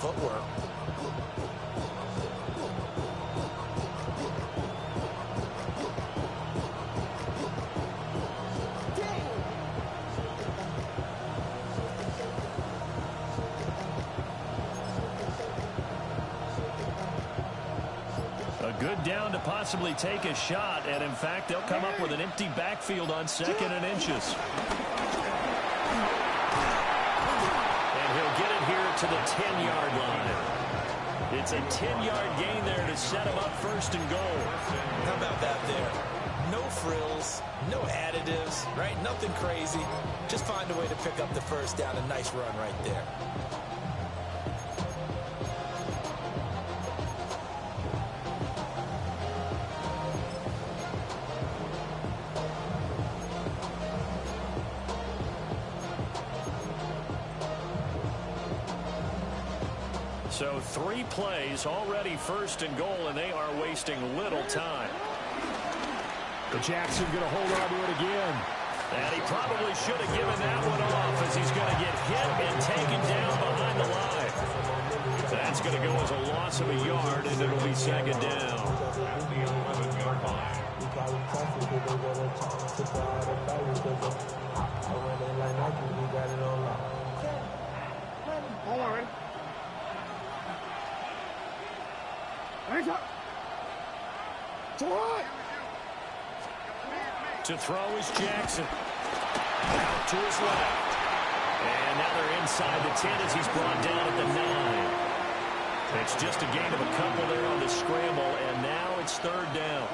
footwork. A good down to possibly take a shot, and in fact, they'll come up with an empty backfield on 2nd and inches. And he'll get it here to the 10-yard line. It's a 10-yard gain there to set him up 1st and goal. How about that there? No frills, no additives, right? Nothing crazy. Just find a way to pick up the 1st down. A nice run right there. So 3 plays, already 1st and goal, and they are wasting little time. Jackson going to hold on to it again. And he probably should have given that one off, as he's going to get hit and taken down behind the line. That's going to go as a loss of a yard, and it'll be 2nd down. To throw is Jackson. Out to his left. And now they're inside the 10 as he's brought down at the 9. It's just a gain of a couple there on the scramble, and now it's 3rd down.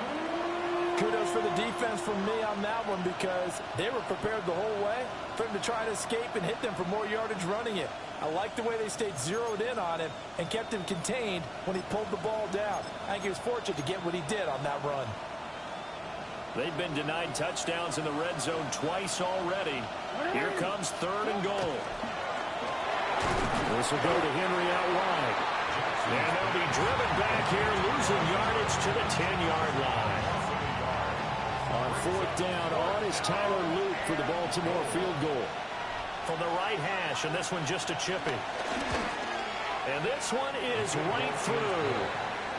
Kudos for the defense from me on that one, because they were prepared the whole way for him to try to escape and hit them for more yardage running it. I like the way they stayed zeroed in on him and kept him contained when he pulled the ball down. I think he was fortunate to get what he did on that run. They've been denied touchdowns in the red zone twice already. Here comes 3rd and goal. This will go to Henry out wide. And they'll be driven back here, losing yardage to the 10-yard line. On 4th down, on is Tyler Luke for the Baltimore field goal. From the right hash, and this one just a chippy. And this one is right through.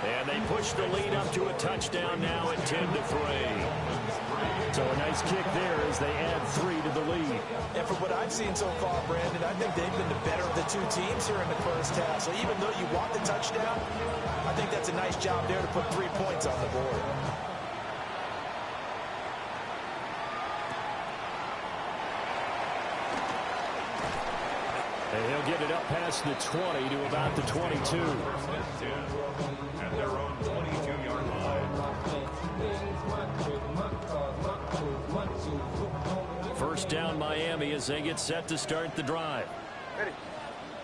And they push the lead up to a touchdown now at 10-3. So a nice kick there as they add 3 to the lead. And from what I've seen so far, Brandon, I think they've been the better of the 2 teams here in the 1st half. So even though you want the touchdown, I think that's a nice job there to put 3 points on the board. And he'll get it up past the 20 to about the 22. At their own 22-yard line. 1st down Miami as they get set to start the drive.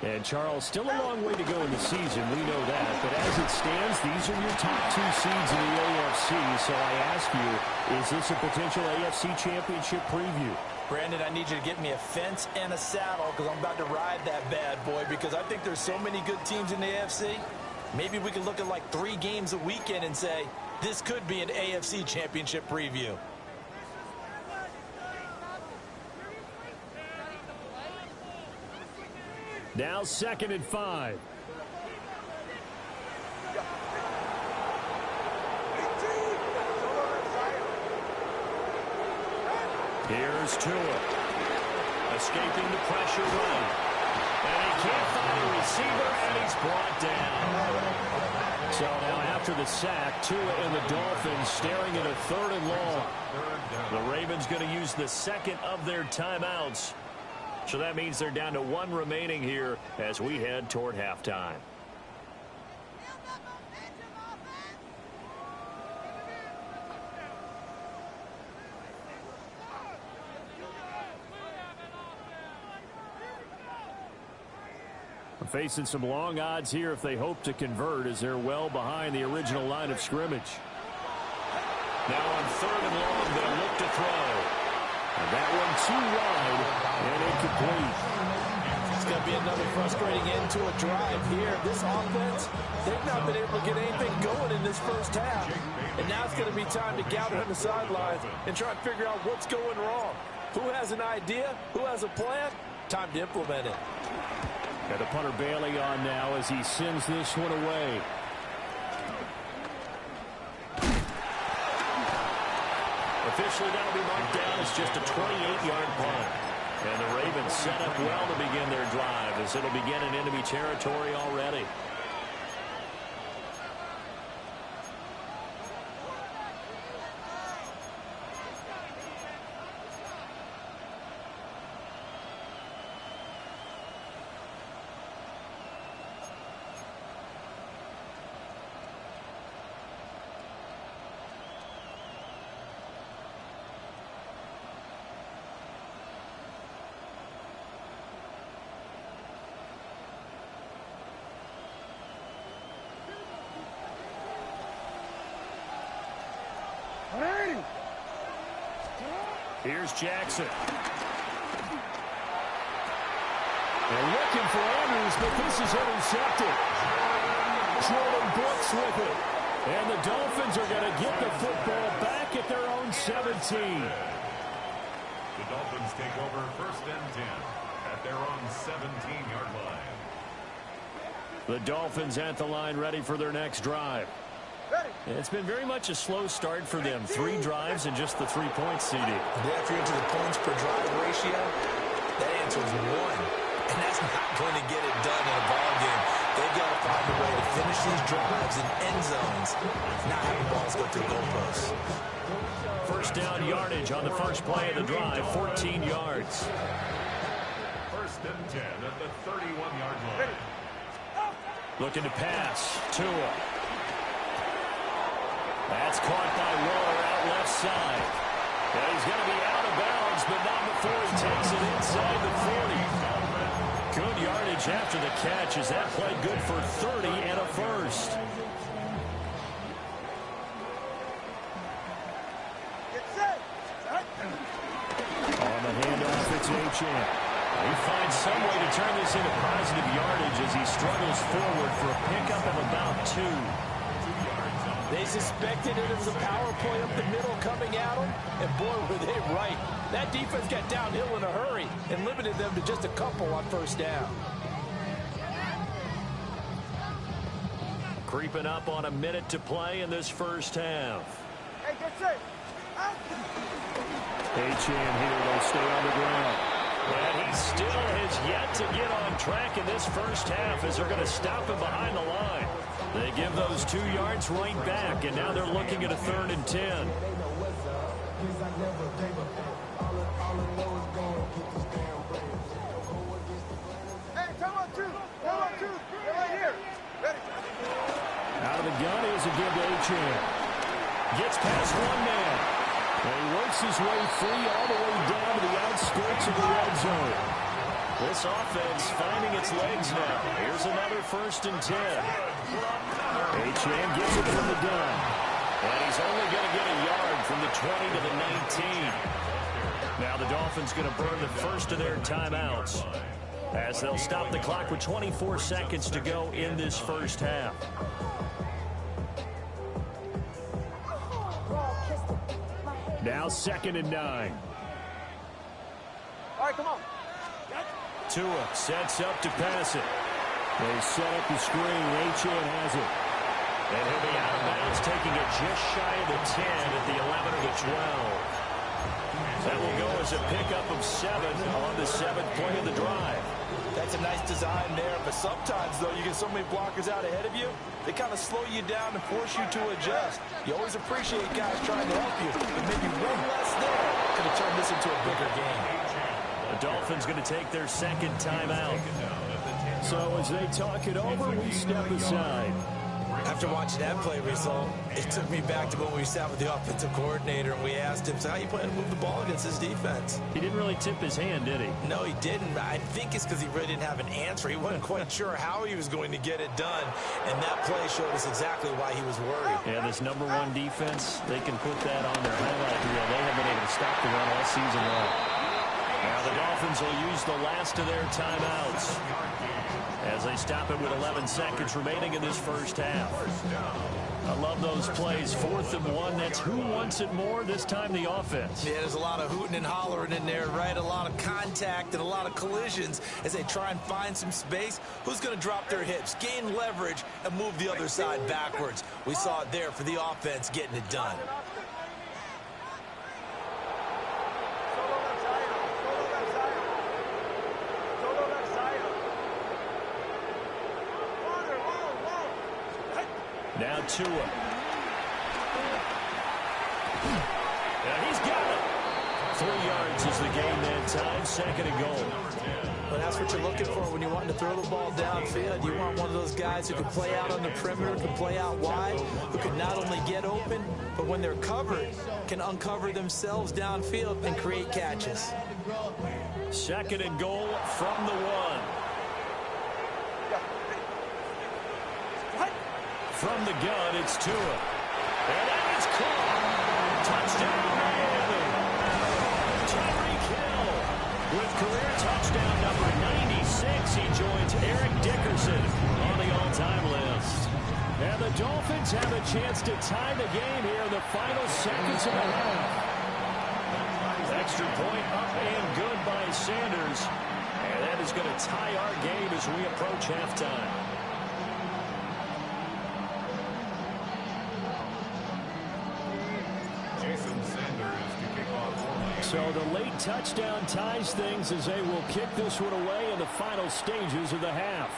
And Charles, still a long way to go in the season, we know that. But as it stands, these are your top 2 seeds in the AFC. So I ask you, is this a potential AFC championship preview? Brandon, I need you to get me a fence and a saddle, because I'm about to ride that bad boy, because I think there's so many good teams in the AFC. Maybe we can look at like 3 games a weekend and say, this could be an AFC championship preview. Now 2nd and 5. Here's Tua. Escaping the pressure run. And he can't find a receiver, and he's brought down. So now after the sack, Tua and the Dolphins staring at a 3rd and long. The Ravens going to use the 2nd of their timeouts. So that means they're down to 1 remaining here as we head toward halftime. Facing some long odds here if they hope to convert, as they're well behind the original line of scrimmage. Now on 3rd and long, they'll look to throw. And that one too wide and incomplete. It's going to be another frustrating end to a drive here. This offense, they've not been able to get anything going in this 1st half. And now it's going to be time to gather on the sidelines and try and figure out what's going wrong. Who has an idea? Who has a plan? Time to implement it. And the punter Bailey on now as he sends this one away. Officially, that'll be marked down as just a 28-yard punt. And the Ravens set up well to begin their drive as it'll begin in enemy territory already. Here's Jackson. They're looking for Andrews, but this is intercepted. Jordan Brooks with it. And the Dolphins are going to get the football back at their own 17. The Dolphins take over 1st and 10 at their own 17-yard line. The Dolphins at the line ready for their next drive. It's been very much a slow start for them. 3 drives and just the 3 points, CD. Yeah, if you're into the points per drive ratio, that answer is 1. And that's not going to get it done in a ball game. They've got to find a way to finish these drives in end zones, not having balls go through goalposts. First down yardage on the first play of the drive, 14 yards. 1st and 10 at the 31-yard line. Looking to pass. Tua. That's caught by Waller out left side. And he's going to be out of bounds, but not before he takes it inside the 40. Good yardage after the catch as that played good for 30 and a first. On the handoff, it's Achane. He finds some way to turn this into positive yardage as he struggles forward for a pickup of about 2. They suspected it was a power play up the middle coming at them, and boy, were they right. That defense got downhill in a hurry and limited them to just a couple on first down. Creeping up on a minute to play in this first half. Hey, get safe. Achane here, they'll stay on the ground. And he still has yet to get on track in this first half as they're going to stop him behind the line. They give those 2 yards right back, and now they're looking at a 3rd and 10. Hey, come on, 2. Come on, 2. They're right here. Ready. Out of the gun is a give to Achane. Gets past one man. And he works his way free all the way down to the outskirts of the red zone. This offense finding its legs now. Here's another 1st and 10. Achane gets it from the gun. And he's only going to get a yard from the 20 to the 19. Now the Dolphins going to burn the first of their timeouts as they'll stop the clock with 24 seconds to go in this first half. Now 2nd and 9. All right, come on. Tua sets up to pass it. They set up the screen. Achane has it. And he'll be out of bounds, taking it just shy of the 10 at the 11 or the 12. That will go as a pickup of 7 on the 7th play of the drive. That's a nice design there, but sometimes, though, you get so many blockers out ahead of you, they kind of slow you down and force you to adjust. You always appreciate guys trying to help you, but maybe one less there could have turned this into a bigger game. The Dolphins going to take their 2nd timeout. So as they talk it over, we step aside. After watching that play result, it took me back to when we sat with the offensive coordinator and we asked him, so how you plan to move the ball against this defense? He didn't really tip his hand, did he? No, he didn't. I think it's because he really didn't have an answer. He wasn't quite sure how he was going to get it done, and that play showed us exactly why he was worried. Yeah, this number 1 defense, they can put that on their highlight reel. They have been able to stop the run all season long. Now the Dolphins will use the last of their timeouts as they stop it with 11 seconds remaining in this first half. I love those plays. 4th and 1. That's who wants it more, this time the offense. Yeah, there's a lot of hooting and hollering in there, right? A lot of contact and a lot of collisions as they try and find some space. Who's going to drop their hips, gain leverage, and move the other side backwards? We saw it there for the offense getting it done. Now Tua. And he's got it. 3 yards is the gain that time. 2nd and goal. Well, that's what you're looking for when you're wanting to throw the ball downfield. You want one of those guys who can play out on the perimeter, can play out wide, who can not only get open, but when they're covered, can uncover themselves downfield and create catches. 2nd and goal from the 1. From the gun, it's Tua. And that is caught. Touchdown, Miami. Tyreek Hill with career touchdown number 96. He joins Eric Dickerson on the all-time list. And the Dolphins have a chance to tie the game here in the final seconds of the half. Extra point up and good by Sanders. And that is going to tie our game as we approach halftime. So the late touchdown ties things as they will kick this one away in the final stages of the half.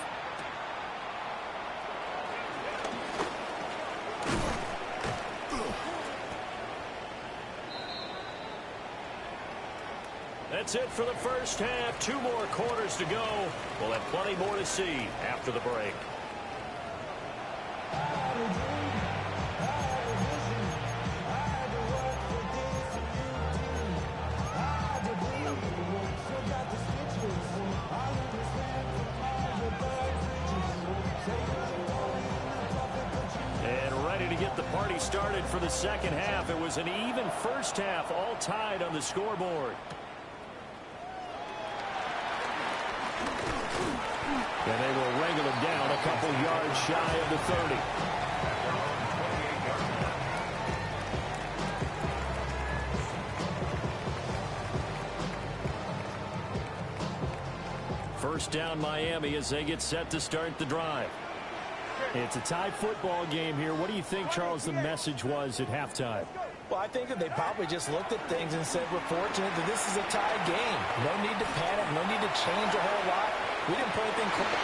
That's it for the first half. 2 more quarters to go. We'll have plenty more to see after the break. Party started for the second half. It was an even first half, all tied on the scoreboard. And they will wrangle him down a couple yards shy of the 30. First down Miami as they get set to start the drive. It's a tie football game here. What do you think, Charles, the message was at halftime? Well, I think that they probably just looked at things and said, we're fortunate that this is a tie game. No need to panic. No need to change a whole lot. We didn't put anything close.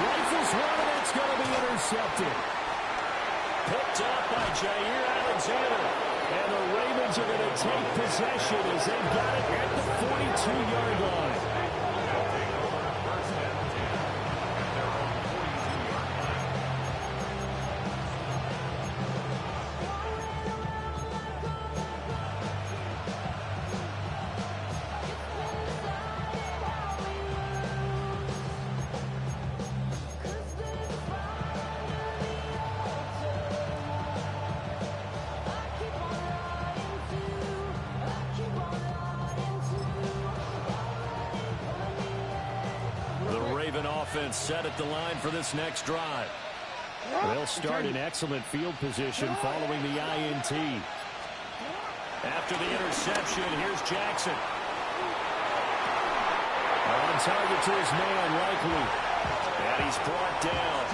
Rifles one, and it's going to be intercepted. Picked up by Jair Alexander. And the Ravens are going to take possession as they've got it at the 42-yard line. Offense set at the line for this next drive. They'll start in excellent field position following the INT. After the interception, here's Jackson. On target to his man, likely. And he's brought down.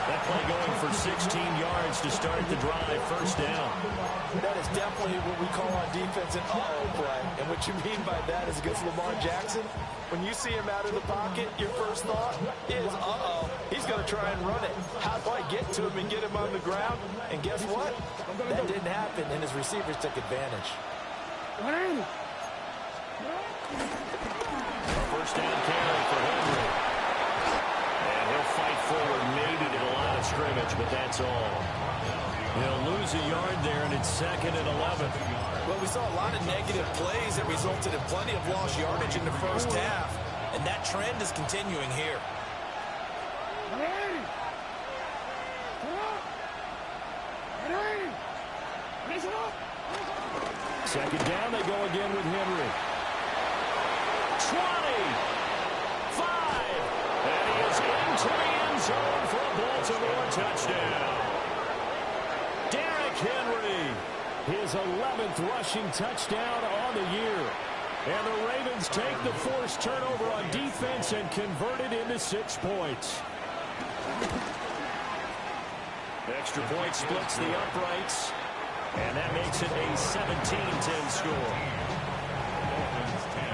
That play going for 16 yards to start the drive. First down. That is definitely what we call on defense an uh-oh play. And what you mean by that is against Lamar Jackson, when you see him out of the pocket, your first thought is, uh-oh, he's going to try and run it. How do I get to him and get him on the ground? And guess what? That didn't happen, and his receivers took advantage. First down carry for Henry. And he'll fight forward, maybe to the line of scrimmage, but that's all. He'll lose a yard there, and it's 2nd and 11. Well, we saw a lot of negative plays that resulted in plenty of lost yardage in the first half, and that trend is continuing here. Second down, they go again with Henry. 20, 5, and he is into into the end zone for a Baltimore touchdown. Derrick Henry, his 11th rushing touchdown on the year. And the Ravens take the forced turnover on defense and convert it into 6 points. Extra point splits the uprights, and that makes it a 17-10 score. Dolphins 10.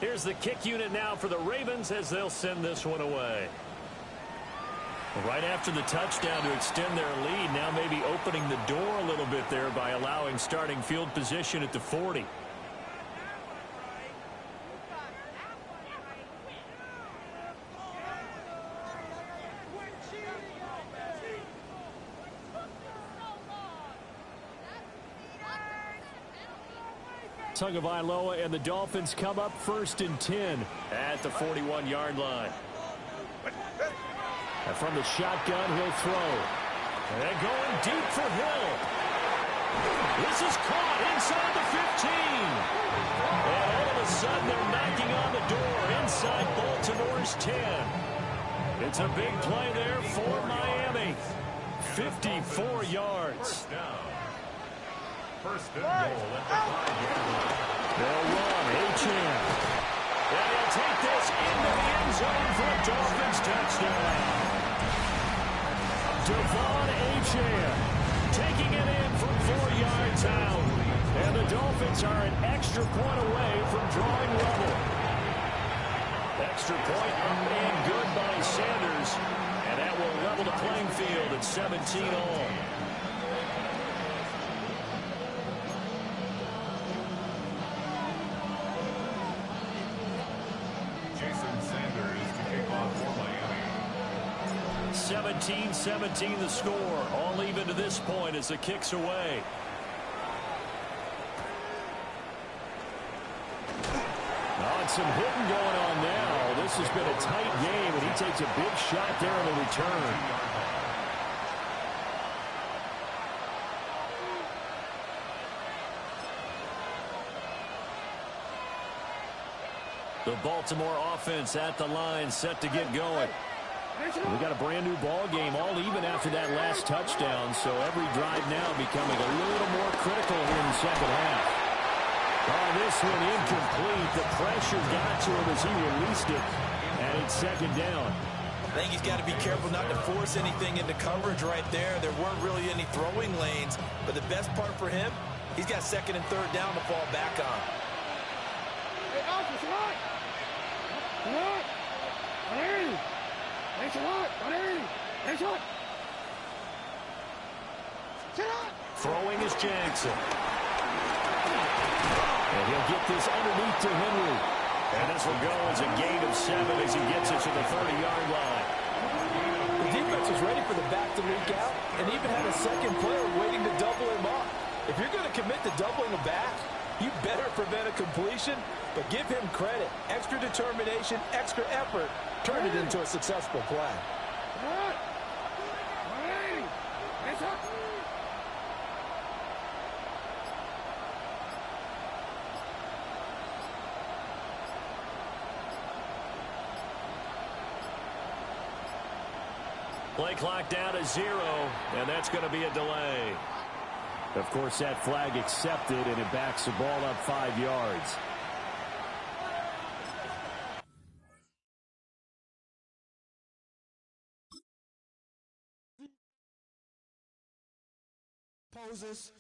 Here's the kick unit now for the Ravens as they'll send this one away. Right after the touchdown to extend their lead, now maybe opening the door a little bit there by allowing starting field position at the 40. Tagovailoa and the Dolphins come up 1st and 10 at the 41-yard line. And from the shotgun, he'll throw. And going deep for Hill. This is caught inside the 15. And all of a sudden, they're knocking on the door inside Baltimore's 10. It's a big play there for Miami. 54 yards. First down. First and goal at the 5-yard line. They'll run. Achane. And he'll take this into the end zone for a Dolphins touchdown. Devon Achane taking it in from 4 yards out. And the Dolphins are an extra point away from drawing level. Extra point and good by Sanders. And that will level the playing field at 17 all. Jason Sanders to kick off for Miami. 17-17 the score. All even to this point as the kick's away. Some hitting going on now. This has been a tight game, and he takes a big shot there in the return. The Baltimore offense at the line, set to get going. We got a brand new ball game, all even after that last touchdown, so every drive now becoming a little more critical here in the second half. Oh, this one incomplete. The pressure got to him as he released it, and it's second down. I think he's got to be careful not to force anything into coverage right there. There weren't really any throwing lanes, but the best part for him, he's got 2nd and 3rd down to fall back on. Hey, Alfred, what? What? Throwing is Jackson. And he'll get this underneath to Henry. And this will go as a gain of 7 as he gets it to the 30-yard line. The defense was ready for the back to leak out and even had a second player waiting to double him up. If you're going to commit to doubling a back, you better prevent a completion, but give him credit. Extra determination, extra effort, turned it into a successful play. Play clock down to 0, and that's going to be a delay. Of course, that flag accepted, and it backs the ball up 5 yards. poses.